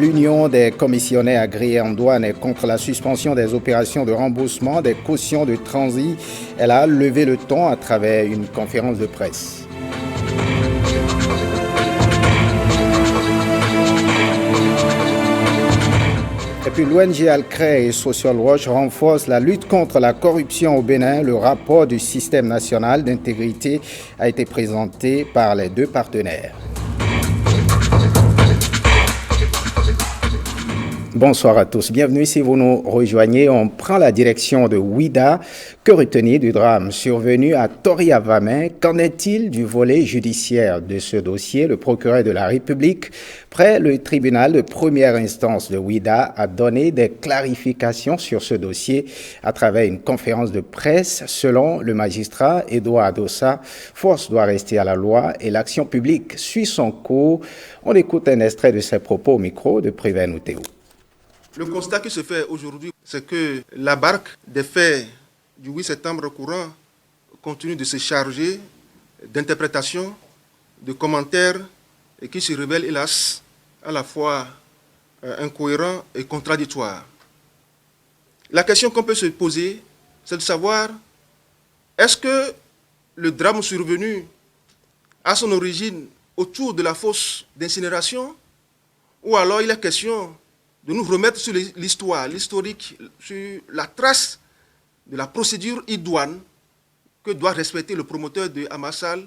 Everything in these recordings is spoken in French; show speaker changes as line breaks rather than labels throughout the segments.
L'Union des commissionnaires agréés en douane est contre la suspension des opérations de remboursement des cautions de transit. Elle a levé le ton à travers une conférence de presse. Et puis l'ONG Alcré et Social Watch renforcent la lutte contre la corruption au Bénin. Le rapport du système national d'intégrité a été présenté par les deux partenaires. Bonsoir à tous, bienvenue si vous nous rejoignez. On prend la direction de Ouidah. Que retenir du drame survenu à Tori-à-Vamey? Qu'en est-il du volet judiciaire de ce dossier? Le procureur de la République, près le tribunal de première instance de Ouidah, a donné des clarifications sur ce dossier à travers une conférence de presse. Selon le magistrat Edouard Adossa, force doit rester à la loi et l'action publique suit son cours. On écoute un extrait de ses propos au micro de Préven Outéo.
Le constat qui se fait aujourd'hui, c'est que la barque des faits du 8 septembre courant continue de se charger d'interprétations, de commentaires et qui se révèlent, hélas, à la fois incohérents et contradictoires. La question qu'on peut se poser, c'est de savoir, est-ce que le drame survenu a son origine autour de la fosse d'incinération ou alors il est question de nous remettre sur l'historique, sur la trace de la procédure idoine que doit respecter le promoteur de Amassal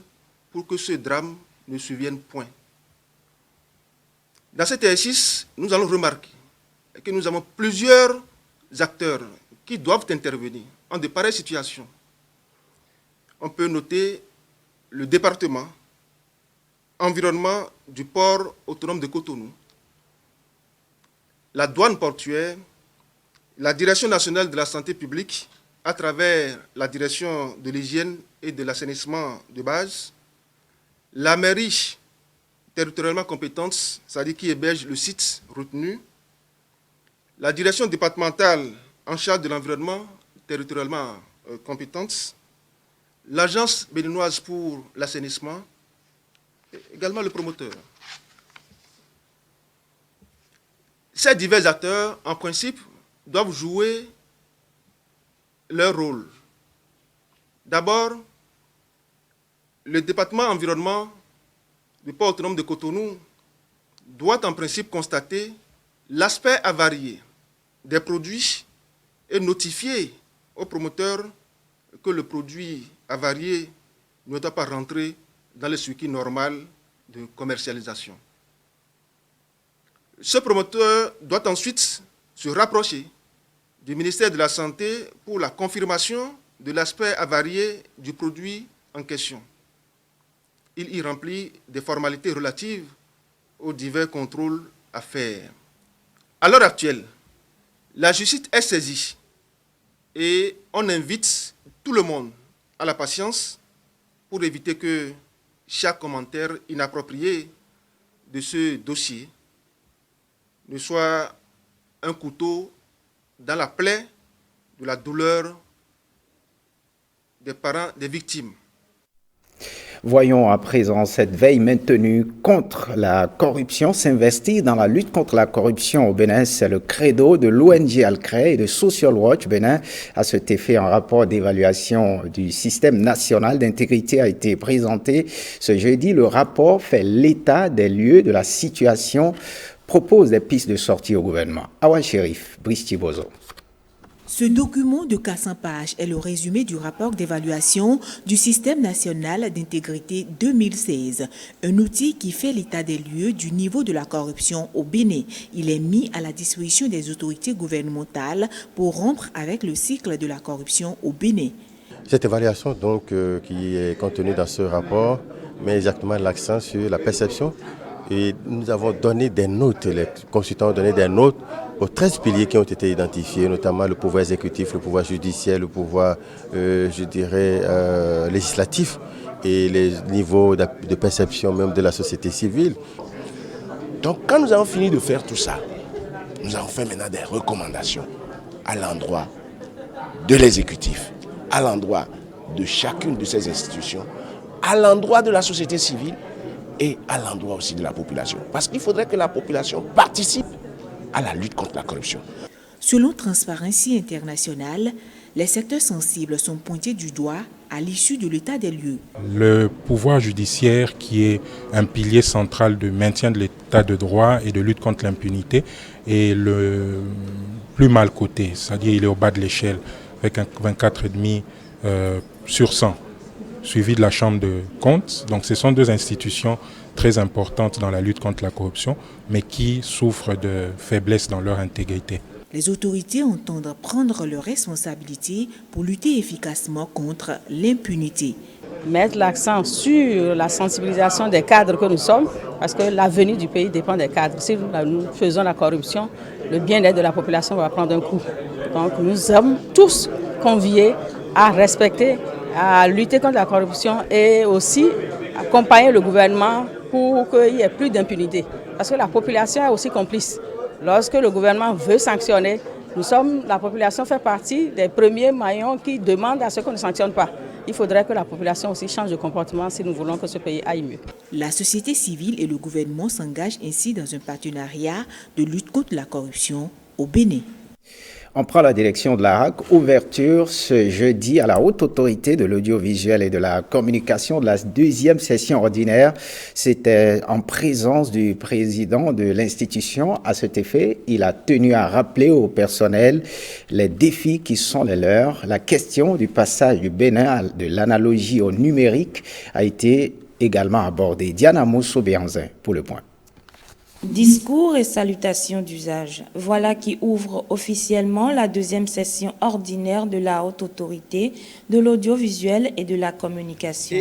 pour que ce drame ne survienne point. Dans cet exercice, nous allons remarquer que nous avons plusieurs acteurs qui doivent intervenir en de pareilles situations. On peut noter le département environnement du port autonome de Cotonou, la douane portuaire, la Direction nationale de la santé publique, à travers la Direction de l'hygiène et de l'assainissement de base, la mairie territorialement compétente, c'est-à-dire qui héberge le site retenu, la Direction départementale en charge de l'environnement territorialement compétente, l'Agence béninoise pour l'assainissement, et également le promoteur. Ces divers acteurs, en principe, doivent jouer leur rôle. D'abord, le département environnement du port autonome de Cotonou doit en principe constater l'aspect avarié des produits et notifier au promoteur que le produit avarié ne doit pas rentrer dans le circuit normal de commercialisation. Ce promoteur doit ensuite se rapprocher du ministère de la Santé pour la confirmation de l'aspect avarié du produit en question. Il y remplit des formalités relatives aux divers contrôles à faire. À l'heure actuelle, la justice est saisie et on invite tout le monde à la patience pour éviter que chaque commentaire inapproprié de ce dossier ne soit un couteau dans la plaie de la douleur des parents des victimes.
Voyons à présent cette veille maintenue contre la corruption. S'investir dans la lutte contre la corruption au Bénin, c'est le credo de l'ONG Alcré et de Social Watch Bénin. À cet effet, un rapport d'évaluation du système national d'intégrité a été présenté ce jeudi. Le rapport fait l'état des lieux de la situation, propose des pistes de sortie au gouvernement. Awan Sherif, Brice Bozo.
Ce document de 400 pages est le résumé du rapport d'évaluation du système national d'intégrité 2016, un outil qui fait l'état des lieux du niveau de la corruption au Bénin. Il est mis à la disposition des autorités gouvernementales pour rompre avec le cycle de la corruption au Bénin.
Cette évaluation donc, qui est contenue dans ce rapport met exactement l'accent sur la perception. Et nous avons donné des notes, les consultants ont donné des notes aux 13 piliers qui ont été identifiés, notamment le pouvoir exécutif, le pouvoir judiciaire, le pouvoir, législatif et les niveaux de perception même de la société civile.
Donc quand nous avons fini de faire tout ça, nous avons fait maintenant des recommandations à l'endroit de l'exécutif, à l'endroit de chacune de ces institutions, à l'endroit de la société civile et à l'endroit aussi de la population. Parce qu'il faudrait que la population participe à la lutte contre la corruption.
Selon Transparency International, les secteurs sensibles sont pointés du doigt à l'issue de l'état des lieux.
Le pouvoir judiciaire, qui est un pilier central de maintien de l'état de droit et de lutte contre l'impunité, est le plus mal coté, c'est-à-dire il est au bas de l'échelle, avec un 24,5 sur 100, suivi de la Chambre de comptes. Donc ce sont deux institutions très importantes dans la lutte contre la corruption, mais qui souffrent de faiblesse dans leur intégrité.
Les autorités entendent prendre leurs responsabilités pour lutter efficacement contre l'impunité.
Mettre l'accent sur la sensibilisation des cadres que nous sommes, parce que l'avenir du pays dépend des cadres. Si nous faisons la corruption, le bien-être de la population va prendre un coup. Donc nous sommes tous conviés à respecter, à lutter contre la corruption et aussi accompagner le gouvernement pour qu'il n'y ait plus d'impunité. Parce que la population est aussi complice. Lorsque le gouvernement veut sanctionner, la population fait partie des premiers maillons qui demandent à ce qu'on ne sanctionne pas. Il faudrait que la population aussi change de comportement si nous voulons que ce pays aille mieux.
La société civile et le gouvernement s'engagent ainsi dans un partenariat de lutte contre la corruption au Bénin.
On prend la direction de la HAC. Ouverture ce jeudi à la Haute Autorité de l'Audiovisuel et de la Communication de la deuxième session ordinaire. C'était en présence du président de l'institution. À cet effet, il a tenu à rappeler au personnel les défis qui sont les leurs. La question du passage du Bénin de l'analogie au numérique a été également abordée. Diana Mousso-Béanzin pour le point.
Discours et salutations d'usage. Voilà qui ouvre officiellement la deuxième session ordinaire de la Haute Autorité de l'Audiovisuel et de la Communication.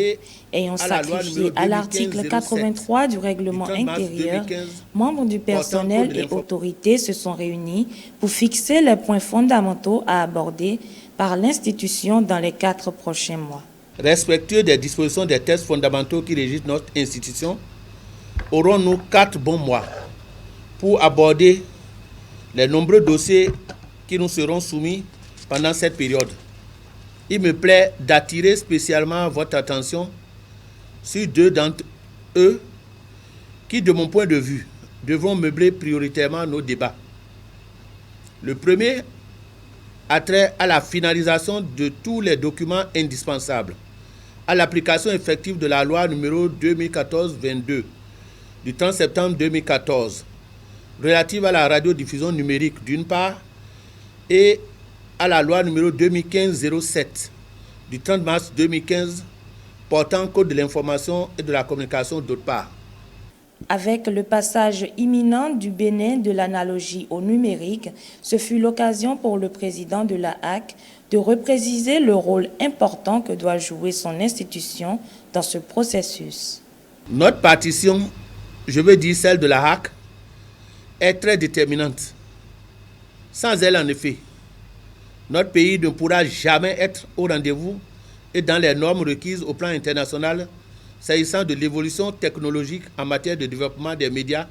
Ayant sacrifié à l'article 83 du règlement intérieur, membres du personnel et autorités se sont réunis pour fixer les points fondamentaux à aborder par l'institution dans les 4 prochains mois.
Respectueux des dispositions des textes fondamentaux qui régissent notre institution, aurons-nous 4 bons mois pour aborder les nombreux dossiers qui nous seront soumis pendant cette période. Il me plaît d'attirer spécialement votre attention sur 2 d'entre eux qui, de mon point de vue, devront meubler prioritairement nos débats. Le premier a trait à la finalisation de tous les documents indispensables à l'application effective de la loi numéro 2014-22 du 30 septembre 2014, relative à la radiodiffusion numérique d'une part, et à la loi numéro 2015-07 du 30 mars 2015, portant code de l'information et de la communication d'autre part.
Avec le passage imminent du Bénin de l'analogie au numérique, ce fut l'occasion pour le président de la HAC de repréciser le rôle important que doit jouer son institution dans ce processus.
Notre partition, je veux dire celle de la HAC, est très déterminante. Sans elle, en effet, notre pays ne pourra jamais être au rendez-vous et dans les normes requises au plan international s'agissant de l'évolution technologique en matière de développement des médias,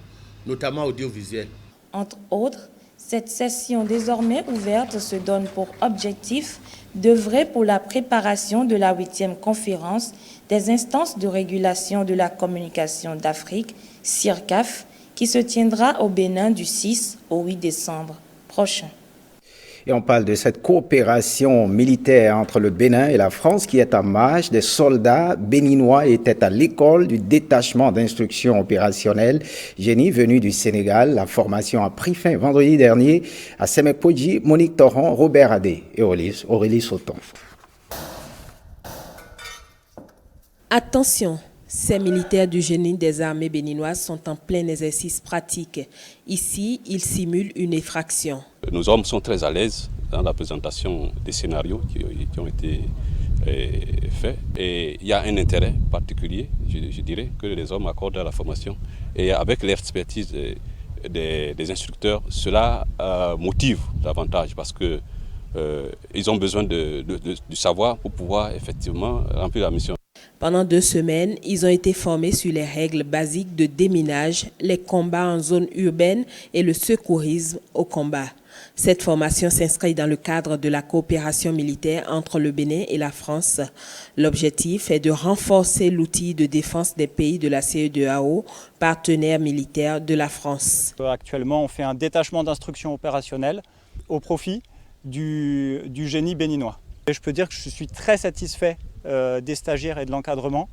notamment audiovisuels.
Entre autres, cette session désormais ouverte se donne pour objectif d'œuvrer pour la préparation de la 8e conférence des instances de régulation de la communication d'Afrique, CIRCAF, qui se tiendra au Bénin du 6 au 8 décembre prochain.
Et on parle de cette coopération militaire entre le Bénin et la France qui est en marche. Des soldats béninois étaient à l'école du détachement d'instruction opérationnelle génie venu du Sénégal. La formation a pris fin vendredi dernier à Semekpoji, Monique Torron, Robert Adé et Aurélie Sauton.
Attention, ces militaires du génie des armées béninoises sont en plein exercice pratique. Ici, ils simulent une effraction.
Nos hommes sont très à l'aise dans la présentation des scénarios qui ont été faits. Et il y a un intérêt particulier, je dirais, que les hommes accordent à la formation. Et avec l'expertise des instructeurs, cela motive davantage parce qu'ils ont besoin du savoir pour pouvoir effectivement remplir la mission.
Pendant 2 semaines, ils ont été formés sur les règles basiques de déminage, les combats en zone urbaine et le secourisme au combat. Cette formation s'inscrit dans le cadre de la coopération militaire entre le Bénin et la France. L'objectif est de renforcer l'outil de défense des pays de la CEDEAO, partenaire militaire de la France.
Actuellement, on fait un détachement d'instruction opérationnelle au profit du génie béninois. Et je peux dire que je suis très satisfait des stagiaires et de l'encadrement,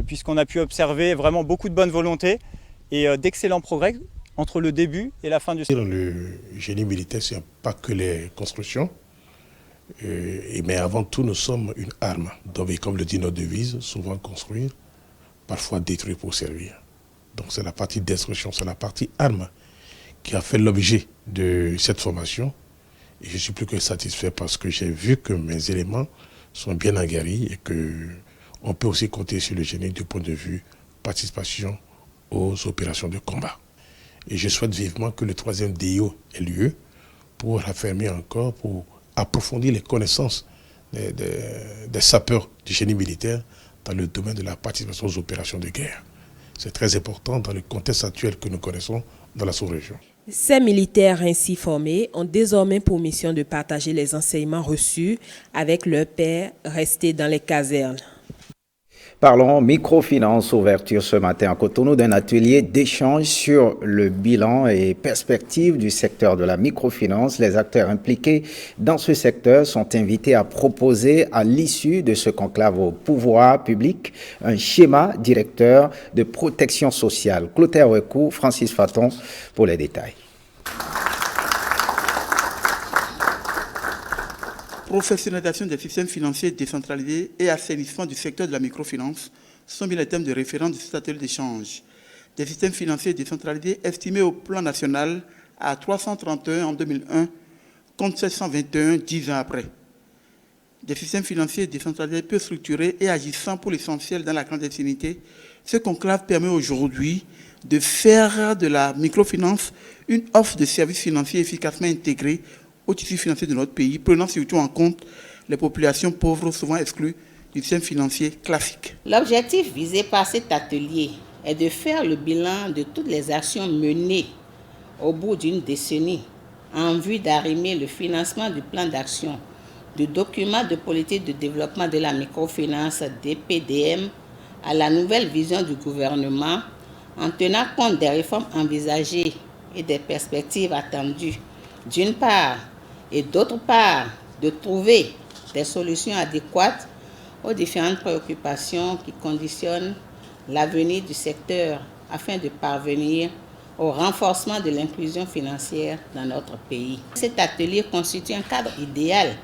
puisqu'on a pu observer vraiment beaucoup de bonne volonté et d'excellents progrès entre le début et la fin du cycle.
Le génie militaire, ce n'est pas que les constructions, mais avant tout, nous sommes une arme. Donc, comme le dit notre devise, souvent construire, parfois détruire pour servir. Donc c'est la partie destruction, c'est la partie arme qui a fait l'objet de cette formation. Et je suis plus que satisfait parce que j'ai vu que mes éléments sont bien aguerris et qu'on peut aussi compter sur le génie du point de vue participation aux opérations de combat. Et je souhaite vivement que le 3e DIO ait lieu pour raffermir encore, pour approfondir les connaissances des sapeurs du génie militaire dans le domaine de la participation aux opérations de guerre. C'est très important dans le contexte actuel que nous connaissons dans la sous-région.
Ces militaires ainsi formés ont désormais pour mission de partager les enseignements reçus avec leurs pairs restés dans les casernes.
Parlons microfinance, ouverture ce matin à Cotonou d'un atelier d'échange sur le bilan et perspectives du secteur de la microfinance. Les acteurs impliqués dans ce secteur sont invités à proposer à l'issue de ce conclave au pouvoir public un schéma directeur de protection sociale. Clotaire Ouekou, Francis Faton pour les détails.
Professionnalisation des systèmes financiers décentralisés et assainissement du secteur de la microfinance sont bien les thèmes de référence de cet atelier d'échange. Des systèmes financiers décentralisés estimés au plan national à 331 en 2001 contre 721 10 ans après. Des systèmes financiers décentralisés peu structurés et agissant pour l'essentiel dans la clandestinité, ce conclave permet aujourd'hui de faire de la microfinance une offre de services financiers efficacement intégrés au tissu financier de notre pays, prenant surtout en compte les populations pauvres souvent exclues du système financier classique.
L'objectif visé par cet atelier est de faire le bilan de toutes les actions menées au bout d'une décennie en vue d'arrimer le financement du plan d'action, du document de politique de développement de la microfinance DPDM à la nouvelle vision du gouvernement en tenant compte des réformes envisagées et des perspectives attendues, d'une part, et d'autre part, de trouver des solutions adéquates aux différentes préoccupations qui conditionnent l'avenir du secteur afin de parvenir au renforcement de l'inclusion financière dans notre pays. Cet atelier constitue un cadre idéal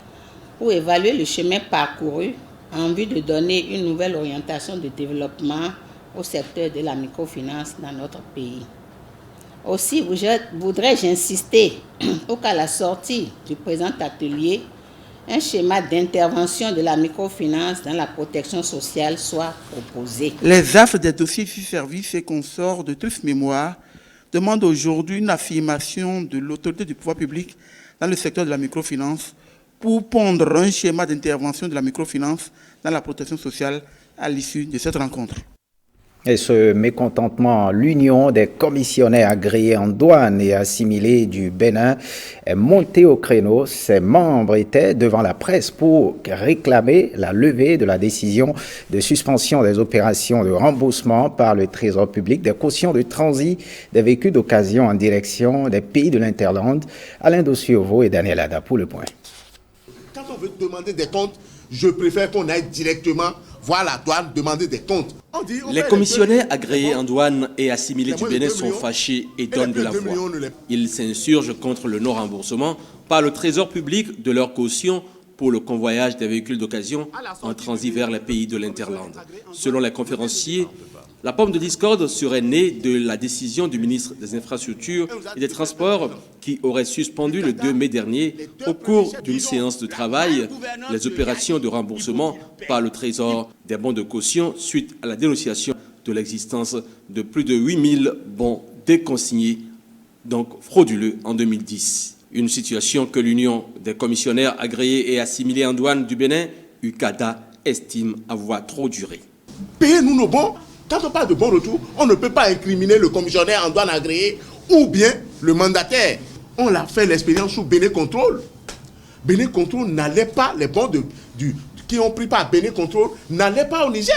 pour évaluer le chemin parcouru en vue de donner une nouvelle orientation de développement au secteur de la microfinance dans notre pays. Aussi, voudrais-je insister pour qu'à la sortie du présent atelier, un schéma d'intervention de la microfinance dans la protection sociale soit proposé.
Les affres des dossiers services et consorts de Triste Mémoire demandent aujourd'hui une affirmation de l'autorité du pouvoir public dans le secteur de la microfinance pour pondre un schéma d'intervention de la microfinance dans la protection sociale à l'issue de cette rencontre.
Et ce mécontentement, l'Union des commissionnaires agréés en douane et assimilés du Bénin est montée au créneau. Ses membres étaient devant la presse pour réclamer la levée de la décision de suspension des opérations de remboursement par le Trésor public des cautions de transit des véhicules d'occasion en direction des pays de l'Interland. Alain Dossio et Daniel Ada pour le point.
Quand on veut demander des comptes, je préfère qu'on aille directement voir la douane, demander des comptes.
Les commissionnaires agréés en douane et assimilés du Bénin sont fâchés et donnent de la voix. Ils s'insurgent contre le non-remboursement par le Trésor public de leur caution pour le convoyage des véhicules d'occasion en transit vers les pays de l'Interland. Selon les conférenciers, la pomme de discorde serait née de la décision du ministre des Infrastructures et des Transports qui aurait suspendu le 2 mai dernier, au cours d'une séance de travail, les opérations de remboursement par le Trésor des bons de caution suite à la dénonciation de l'existence de plus de 8000 bons déconsignés, donc frauduleux en 2010. Une situation que l'Union des commissionnaires agréés et assimilés en douane du Bénin, UCADA, estime avoir trop duré.
Payez-nous nos bons. Quand on parle de bon retour, on ne peut pas incriminer le commissionnaire en douane agréé ou bien le mandataire. On l'a fait l'expérience sous Bénin Control. Bénin Control n'allait pas, les bons qui ont pris par Bénin Control n'allaient pas au Niger.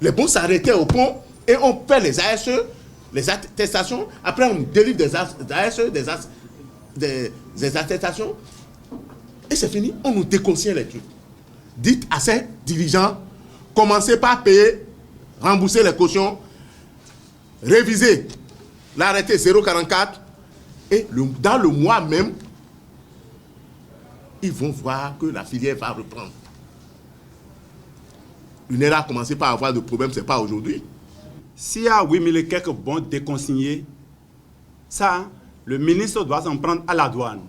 Les bons s'arrêtaient au pont et on fait les ASE, les attestations. Après, on délivre des ASE, des attestations. Et c'est fini. On nous déconseille les trucs. Dites à ces dirigeants, commencez par payer, rembourser les cautions, réviser l'arrêté 044 et dans le mois même, ils vont voir que la filière va reprendre. L'UNERA a commencé par avoir de problèmes, ce n'est pas aujourd'hui.
S'il y a 8000 et quelques bons déconsignés, ça, le ministre doit s'en prendre à la douane.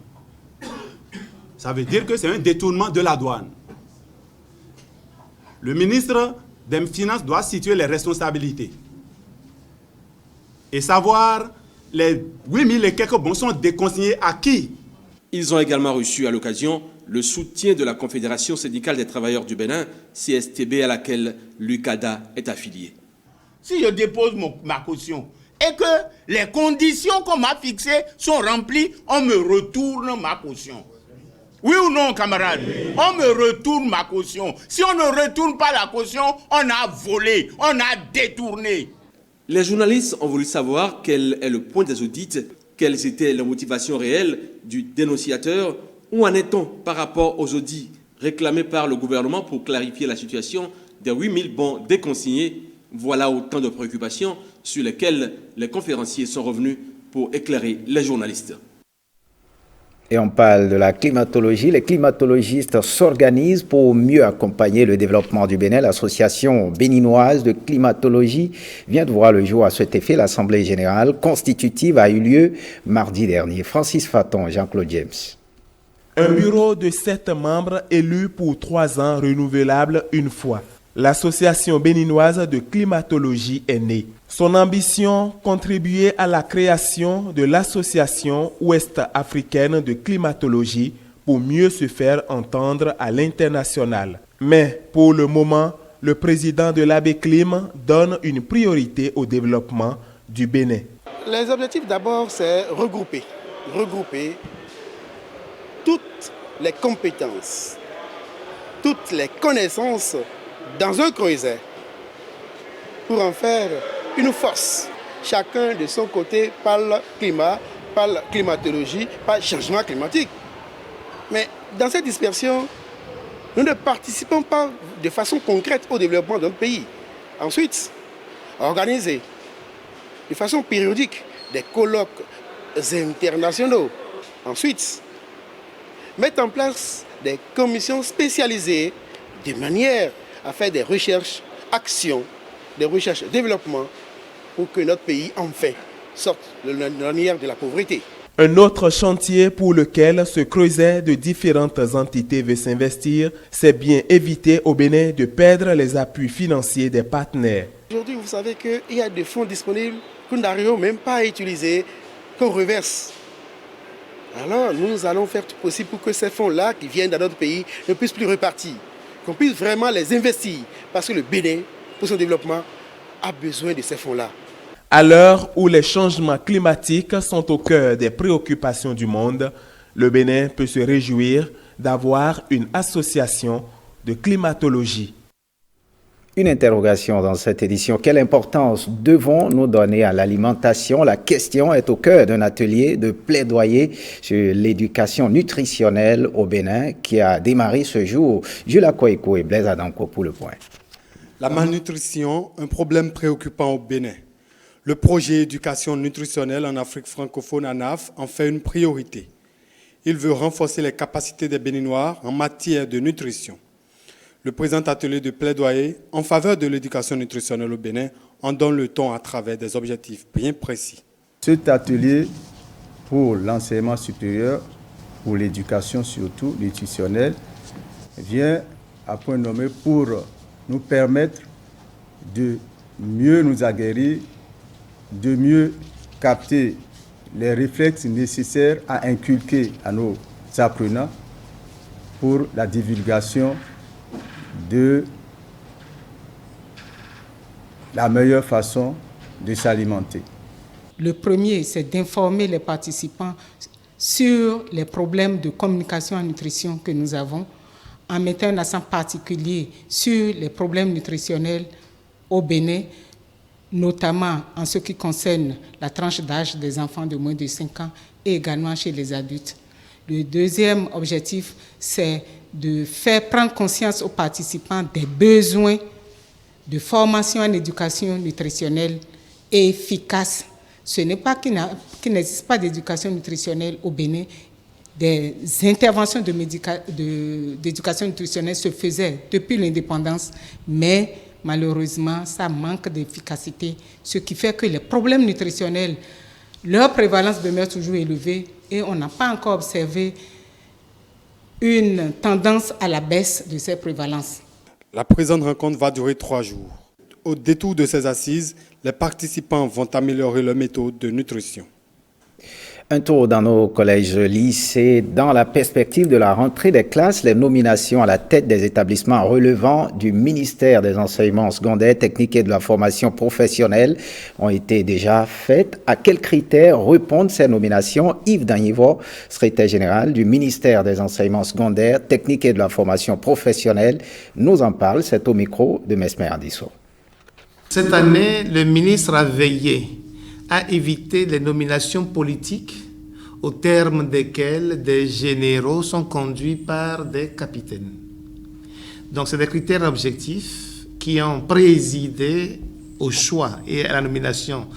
Ça veut dire que c'est un détournement de la douane. Le ministre des Finances doit situer les responsabilités et savoir les 8000 et quelques bons sont déconsignés à qui.
Ils ont également reçu à l'occasion le soutien de la Confédération syndicale des travailleurs du Bénin, CSTB, à laquelle l'UCADA est affilié.
Si je dépose ma caution et que les conditions qu'on m'a fixées sont remplies, on me retourne ma caution. Oui ou non, camarades? On me retourne ma caution. Si on ne retourne pas la caution, on a volé, on a détourné.
Les journalistes ont voulu savoir quel est le point des audits, quelles étaient les motivations réelles du dénonciateur. Où en est-on par rapport aux audits réclamés par le gouvernement pour clarifier la situation des 8000 bons déconsignés? Voilà autant de préoccupations sur lesquelles les conférenciers sont revenus pour éclairer les journalistes.
Et on parle de la climatologie. Les climatologistes s'organisent pour mieux accompagner le développement du Bénin. L'association béninoise de climatologie vient de voir le jour à cet effet. L'Assemblée générale constitutive a eu lieu mardi dernier. Francis Faton, Jean-Claude James.
Un bureau de 7 membres élus pour 3 ans renouvelables une fois. L'Association béninoise de climatologie est née. Son ambition, contribuer à la création de l'Association ouest-africaine de climatologie pour mieux se faire entendre à l'international. Mais pour le moment, le président de l'ABCLIM donne une priorité au développement du Bénin.
Les objectifs d'abord, c'est regrouper toutes les compétences, toutes les connaissances dans un creuset pour en faire une force. Chacun de son côté parle climat, parle climatologie, parle changement climatique. Mais dans cette dispersion, nous ne participons pas de façon concrète au développement de notre pays. Ensuite, organiser de façon périodique des colloques internationaux. Ensuite, mettre en place des commissions spécialisées de manière à faire des recherches, actions, des recherches, développement, pour que notre pays, enfin, sorte de l'ornière de la pauvreté.
Un autre chantier pour lequel ce creuset de différentes entités veut s'investir, c'est bien éviter au Bénin de perdre les appuis financiers des partenaires.
Aujourd'hui, vous savez qu'il y a des fonds disponibles que nous n'arrivons même pas à utiliser, qu'on reverse. Alors, nous allons faire tout possible pour que ces fonds-là qui viennent dans notre pays ne puissent plus repartir, qu'on puisse vraiment les investir, parce que le Bénin, pour son développement, a besoin de ces fonds-là.
À l'heure où les changements climatiques sont au cœur des préoccupations du monde, le Bénin peut se réjouir d'avoir une association de climatologie.
Une interrogation dans cette édition. Quelle importance devons-nous donner à l'alimentation? La question est au cœur d'un atelier de plaidoyer sur l'éducation nutritionnelle au Bénin qui a démarré ce jour. Jules Koiko et Blaise Adanko pour le point.
La malnutrition, un problème préoccupant au Bénin. Le projet éducation nutritionnelle en Afrique francophone ANAF en fait une priorité. Il veut renforcer les capacités des Béninois en matière de nutrition. Le présent atelier de plaidoyer en faveur de l'éducation nutritionnelle au Bénin en donne le ton à travers des objectifs bien précis.
Cet atelier pour l'enseignement supérieur, pour l'éducation surtout nutritionnelle, vient à point nommé pour nous permettre de mieux nous aguerrir, de mieux capter les réflexes nécessaires à inculquer à nos apprenants pour la divulgation de la meilleure façon de s'alimenter.
Le premier, c'est d'informer les participants sur les problèmes de communication en nutrition que nous avons, en mettant un accent particulier sur les problèmes nutritionnels au Bénin, notamment en ce qui concerne la tranche d'âge des enfants de moins de 5 ans et également chez les adultes. Le deuxième objectif, c'est de faire prendre conscience aux participants des besoins de formation en éducation nutritionnelle efficace. Ce n'est pas qu'il n'existe pas d'éducation nutritionnelle au Bénin. Des interventions d'éducation nutritionnelle se faisaient depuis l'indépendance, mais malheureusement, ça manque d'efficacité, ce qui fait que les problèmes nutritionnels, leur prévalence demeure toujours élevée et on n'a pas encore observé une tendance à la baisse de ces prévalences.
La présente rencontre va durer 3 jours. Au détour de ces assises, les participants vont améliorer leur méthode de nutrition.
Un tour dans nos collèges-lycées. Dans la perspective de la rentrée des classes, les nominations à la tête des établissements relevant du ministère des Enseignements secondaires, techniques et de la formation professionnelle ont été déjà faites. À quels critères répondent ces nominations? Yves Danivo, secrétaire général du ministère des Enseignements secondaires, techniques et de la formation professionnelle, nous en parle. C'est au micro de Mesmer Adisso.
Cette année, le ministre a veillé à éviter les nominations politiques au terme desquelles des généraux sont conduits par des capitaines. Donc, c'est des critères objectifs qui ont présidé au choix et à la nomination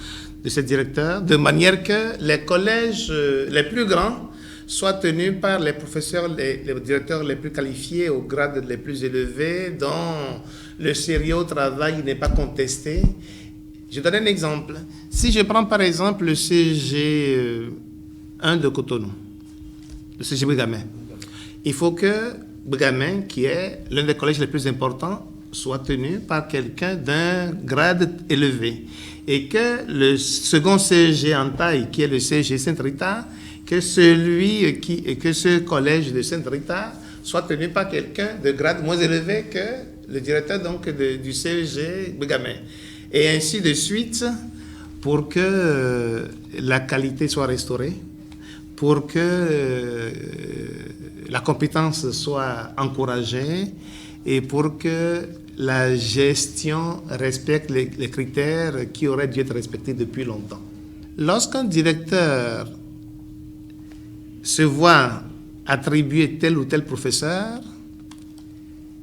de ces directeurs, de manière que les collèges les plus grands soient tenus par les professeurs, les directeurs les plus qualifiés aux grades les plus élevés, dont le sérieux au travail n'est pas contesté. Je donne un exemple. Si je prends par exemple le CG 1 de Cotonou, le CG Brigamin, il faut que Brigamin, qui est l'un des collèges les plus importants, soit tenu par quelqu'un d'un grade élevé. Et que le second CG en taille, qui est le CG Sainte-Rita, que ce collège de Sainte-Rita soit tenu par quelqu'un de grade moins élevé que le directeur donc, du CG Brigamin. Et ainsi de suite, pour que la qualité soit restaurée, pour que la compétence soit encouragée et pour que la gestion respecte les critères qui auraient dû être respectés depuis longtemps. Lorsqu'un directeur se voit attribuer tel ou tel professeur,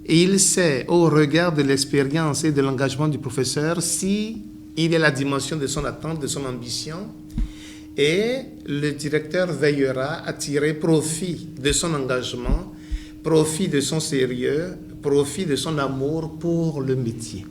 il sait, au regard de l'expérience et de l'engagement du professeur, si il est la dimension de son attente, de son ambition, et le directeur veillera à tirer profit de son engagement, profit de son sérieux, profit de son amour pour le métier.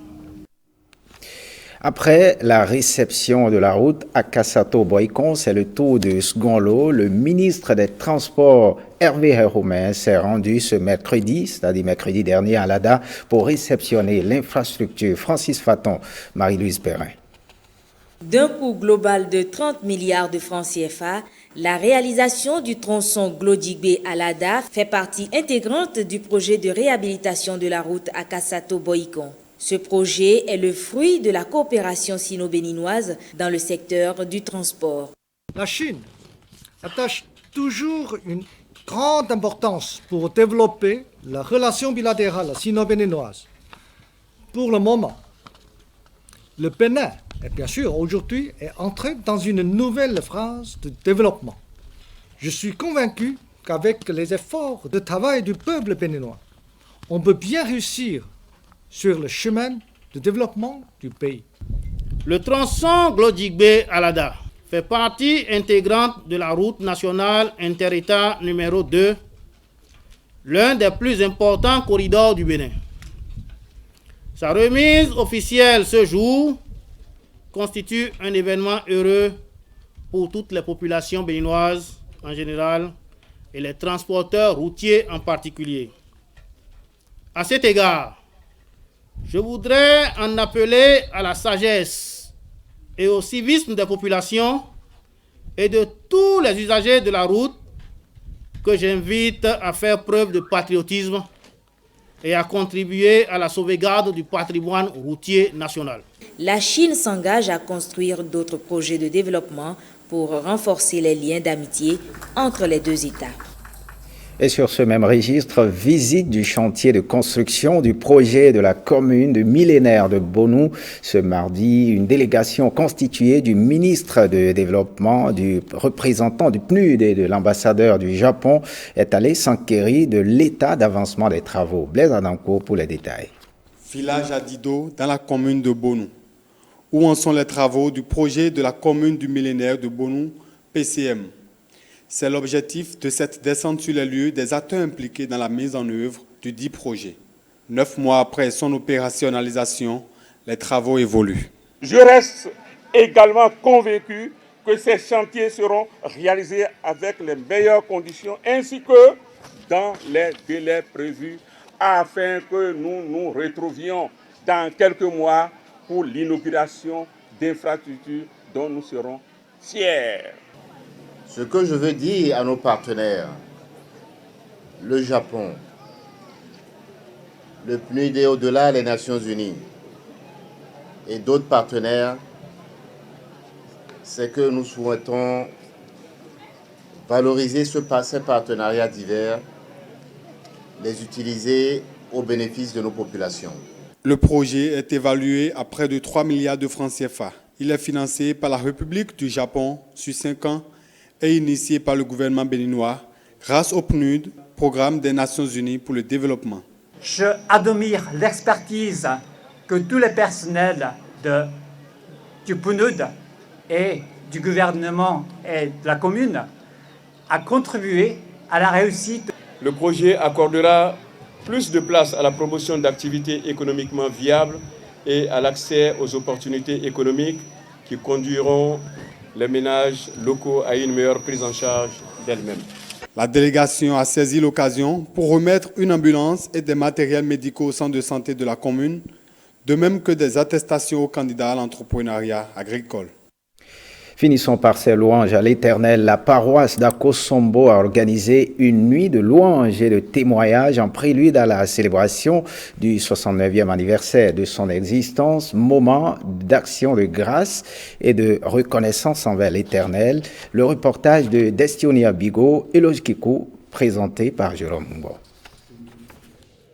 Après la réception de la route à Kassato-Boycon, c'est le tour de second lot. Le ministre des Transports, Hervé Héroumès, s'est rendu ce mercredi, c'est-à-dire mercredi dernier à l'ADA, pour réceptionner l'infrastructure. Francis Faton, Marie-Louise Perrin.
D'un coût global de 30 milliards de francs CFA, la réalisation du tronçon Glodigbe à l'ADA fait partie intégrante du projet de réhabilitation de la route à Kassato-Boycon. Ce projet est le fruit de la coopération sino-béninoise dans le secteur du transport.
La Chine attache toujours une grande importance pour développer la relation bilatérale sino-béninoise. Pour le moment, le Bénin, et bien sûr aujourd'hui, est entré dans une nouvelle phase de développement. Je suis convaincu qu'avec les efforts de travail du peuple béninois, on peut bien réussir sur le chemin de développement du pays.
Le tronçon Glodigbe à l'ADA fait partie intégrante de la route nationale inter-État numéro 2, l'un des plus importants corridors du Bénin. Sa remise officielle ce jour constitue un événement heureux pour toutes les populations béninoises en général et les transporteurs routiers en particulier. À cet égard, je voudrais en appeler à la sagesse et au civisme des populations et de tous les usagers de la route que j'invite à faire preuve de patriotisme et à contribuer à la sauvegarde du patrimoine routier national.
la Chine s'engage à construire d'autres projets de développement pour renforcer les liens d'amitié entre les deux États.
Et sur ce même registre, visite du chantier de construction du projet de la commune du millénaire de Bonou. Ce mardi, une délégation constituée du ministre de Développement, du représentant du PNUD et de l'ambassadeur du Japon est allée s'enquérir de l'état d'avancement des travaux. Blaise Adanko pour les détails.
Village à Dido, dans la commune de Bonou. Où en sont les travaux du projet de la commune du millénaire de Bonou, PCM? C'est l'objectif de cette descente sur les lieux des acteurs impliqués dans la mise en œuvre du dit projet. 9 mois après son opérationnalisation, les travaux évoluent.
Je reste également convaincu que ces chantiers seront réalisés avec les meilleures conditions ainsi que dans les délais prévus afin que nous nous retrouvions dans quelques mois pour l'inauguration d'infrastructures dont nous serons fiers.
Ce que je veux dire à nos partenaires, le Japon, le PNUD et au-delà les Nations Unies et d'autres partenaires, c'est que nous souhaitons valoriser ces partenariats divers, les utiliser au bénéfice de nos populations.
Le projet est évalué à près de 3 milliards de francs CFA. Il est financé par la République du Japon sur 5 ans et initié par le gouvernement béninois grâce au PNUD, Programme des Nations Unies pour le développement.
Je admire l'expertise que tous les personnels du PNUD et du gouvernement et de la commune a contribué à la réussite.
Le projet accordera plus de place à la promotion d'activités économiquement viables et à l'accès aux opportunités économiques qui conduiront les ménages locaux à une meilleure prise en charge d'elles-mêmes.
La délégation a saisi l'occasion pour remettre une ambulance et des matériels médicaux au centre de santé de la commune, de même que des attestations aux candidats à l'entrepreneuriat agricole.
Finissons par ces louanges à l'Éternel. La paroisse d'Akosombo a organisé une nuit de louanges et de témoignages en prélude à la célébration du 69e anniversaire de son existence, moment d'action de grâce et de reconnaissance envers l'Éternel. Le reportage de Destionia Bigot et Logikikou, présenté par Jérôme Mbo.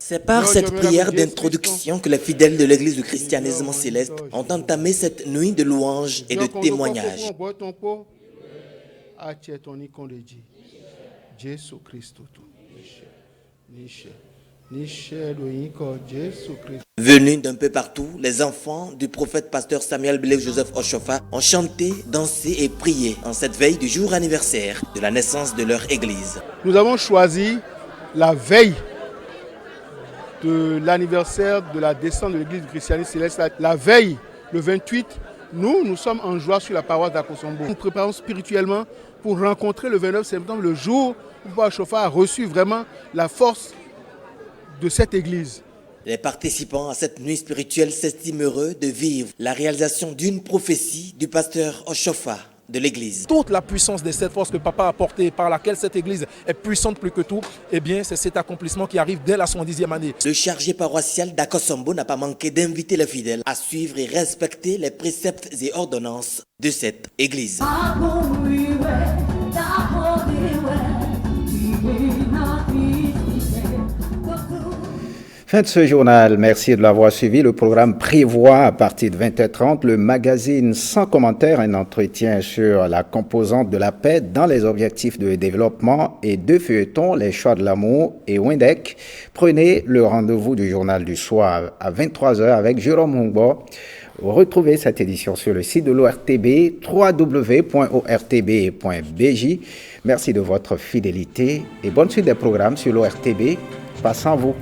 C'est par cette prière d'introduction que les fidèles de l'Église du christianisme céleste ont entamé cette nuit de louanges et de témoignages. Venus d'un peu partout, les enfants du prophète pasteur Samuel Blaise Joseph Oshofa ont chanté, dansé et prié en cette veille du jour anniversaire de la naissance de leur Église.
Nous avons choisi la veille de l'anniversaire de la descente de l'Église du christianisme céleste, la veille, le 28, nous sommes en joie sur la paroisse d'Akosombo. Nous nous préparons spirituellement pour rencontrer le 29 septembre, le jour où Papa Oshofa a reçu vraiment la force de cette Église.
Les participants à cette nuit spirituelle s'estiment heureux de vivre la réalisation d'une prophétie du pasteur Oshofa de l'Église.
Toute la puissance de cette force que Papa a portée, par laquelle cette Église est puissante plus que tout, eh bien c'est cet accomplissement qui arrive dès la 70e année.
Le chargé paroissial d'Akosombo n'a pas manqué d'inviter les fidèles à suivre et respecter les préceptes et ordonnances de cette Église.
Fin de ce journal, merci de l'avoir suivi. Le programme prévoit à partir de 20h30 le magazine sans commentaire, un entretien sur la composante de la paix dans les objectifs de développement et deux feuilletons, les choix de l'amour et Windek. Prenez le rendez-vous du journal du soir à 23h avec Jérôme Mbo. Retrouvez cette édition sur le site de l'ORTB, www.ortb.bj. Merci de votre fidélité et bonne suite des programmes sur l'ORTB. Passez en vous.